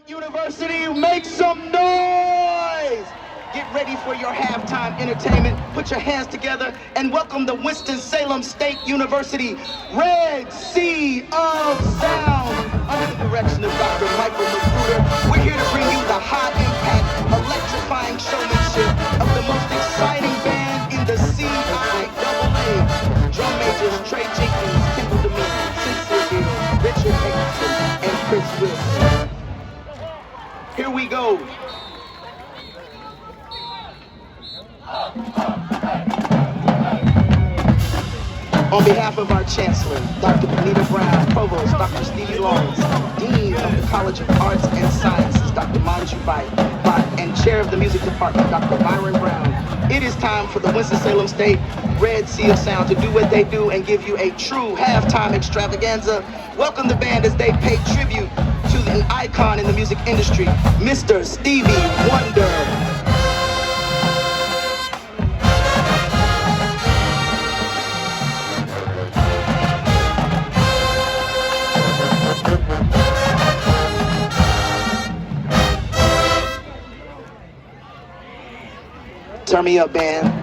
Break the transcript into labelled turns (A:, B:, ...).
A: University, make some noise! Get ready for your halftime entertainment. Put your hands together and welcome the Winston-Salem State University Red Sea of Sound. Under the direction of Dr. Michael Magruder, we're here to bring you the high-impact, electrifying showmanship of the most exciting band in the CIAA. Drum majors Trey Jenkins, Kendall Dominguez, Sincere Hill, Richard Hickinson, and Chris Wilson. Here we go. On behalf of our Chancellor, Dr. Benita Brown, Provost, Dr. Stevie Lawrence, Dean of the College of Arts and Sciences, Dr. Manju Bhatt, and Chair of the Music Department, Dr. Byron Brown, it is time for the Winston-Salem State Red Sea of Sound to do what they do and give you a true halftime extravaganza. Welcome the band as they pay tribute to an icon in the music industry, Mr. Stevie Wonder. Turn me up, band.